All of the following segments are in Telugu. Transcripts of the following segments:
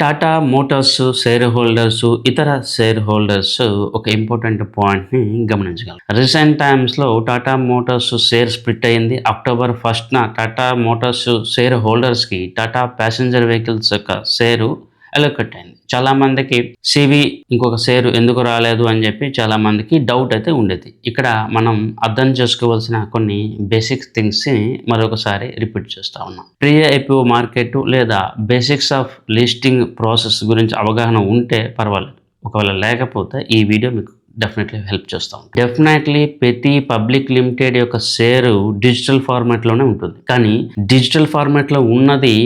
టాటా మోటార్స్ షేర్ హోల్డర్స్, ఇతర షేర్ హోల్డర్స్ ఒక ఇంపార్టెంట్ పాయింట్‌ని గమనించగలరు. రీసెంట్ టైమ్స్‌లో టాటా మోటార్స్ షేర్ స్ప్లిట్ అయింది. అక్టోబర్ 1న టాటా మోటార్స్ షేర్ హోల్డర్స్‌కి టాటా ప్యాసింజర్ వెహికల్స్ యొక్క షేరు అలొకేట్ అయింది. చాలామందికి సివి ఇంకొక షేరు ఎందుకు రాలేదు అని చెప్పి చాలామందికి డౌట్ అయితే ఉండేది. ఇక్కడ మనం అర్థం చేసుకోవాల్సిన కొన్ని బేసిక్ థింగ్స్‌ని మరొకసారి రిపీట్ చేస్తా ఉన్నాం. ప్రీ ఐపీఓ మార్కెట్ లేదా బేసిక్స్ ఆఫ్ లిస్టింగ్ ప్రాసెస్ గురించి అవగాహన ఉంటే పర్వాలేదు. ఒకవేళ లేకపోతే ఈ వీడియో మీకు డెఫినెట్లీ హెల్ప్ చేస్తాం. డెఫినెట్లీ ప్రతి పబ్లిక్ లిమిటెడ్ యొక్క షేరు డిజిటల్ ఫార్మాట్‌లోనే ఉంటుంది. కానీ డిజిటల్ ఫార్మాట్‌లో ఉన్నది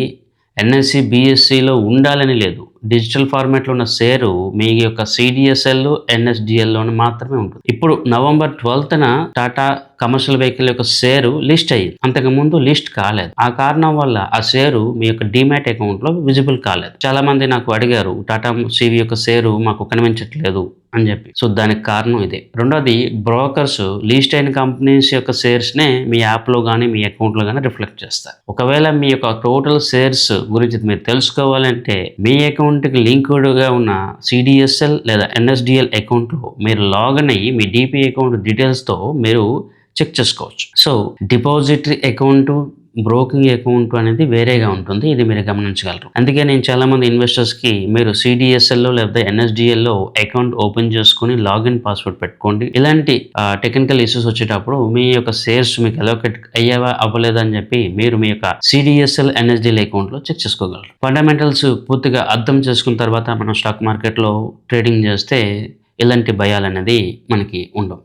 ఎన్ఎస్సి, బిఎస్సిలో ఉండాలని లేదు. డిజిటల్ ఫార్మాట్‌లో ఉన్న షేరు మీ యొక్క సిడిఎస్ఎల్, ఎన్ఎస్డిఎల్‌లోనే మాత్రమే ఉంటుంది. ఇప్పుడు నవంబర్ 12న టాటా కమర్షియల్ వెహికల్ యొక్క షేరు లిస్ట్ అయ్యింది. అంతకుముందు లిస్ట్ కాలేదు. ఆ కారణం వల్ల ఆ షేరు మీ యొక్క డీమ్యాట్ అకౌంట్‌లో విజిబుల్ కాలేదు. చాలామంది నాకు అడిగారు టాటా సివి యొక్క షేరు మాకు కనిపించట్లేదు అని చెప్పి. సో దానికి కారణం ఇదే. రెండోది బ్రోకర్స్ లిస్ట్ అయిన కంపెనీస్ యొక్క షేర్స్‌నే మీ యాప్‌లో గానీ, మీ అకౌంట్‌లో గానీ రిఫ్లెక్ట్ చేస్తారు. ఒకవేళ మీ యొక్క టోటల్ షేర్స్ గురించి మీరు తెలుసుకోవాలంటే మీ అకౌంట్‌కి లింక్డ్‌గా ఉన్న సిడిఎస్ఎల్ లేదా ఎన్ఎస్డిఎల్ అకౌంట్‌లో మీరు లాగిన్ అయ్యి మీ డీపీ అకౌంట్ డీటెయిల్స్‌తో మీరు చెక్ చేసుకోవచ్చు. So depository account, broking account అనేది వేరేగా ఉంటుంది. ఇది మీరు గమనించగలరు. అందుకే నేను చాలామంది ఇన్వెస్టర్స్‌కి మీరు సిడిఎస్ఎల్‌లో లేకపోతే ఎన్ఎస్డిఎల్‌లో అకౌంట్ ఓపెన్ చేసుకొని లాగిన్ పాస్వర్డ్ పెట్టుకోండి. ఇలాంటి టెక్నికల్ ఇష్యూస్ వచ్చేటప్పుడు మీ యొక్క షేర్స్ మీకు అలొకేట్ అయ్యావా అవ్వలేదా అని చెప్పి మీరు మీ యొక్క సిడిఎస్ఎల్, ఎన్ఎస్డిఎల్ అకౌంట్‌లో చెక్ చేసుకోగలరు. ఫండమెంటల్స్ పూర్తిగా అర్థం చేసుకున్న తర్వాత మనం స్టాక్ మార్కెట్‌లో ట్రేడింగ్ చేస్తే ఇలాంటి భయాలనేది మనకి ఉండవు.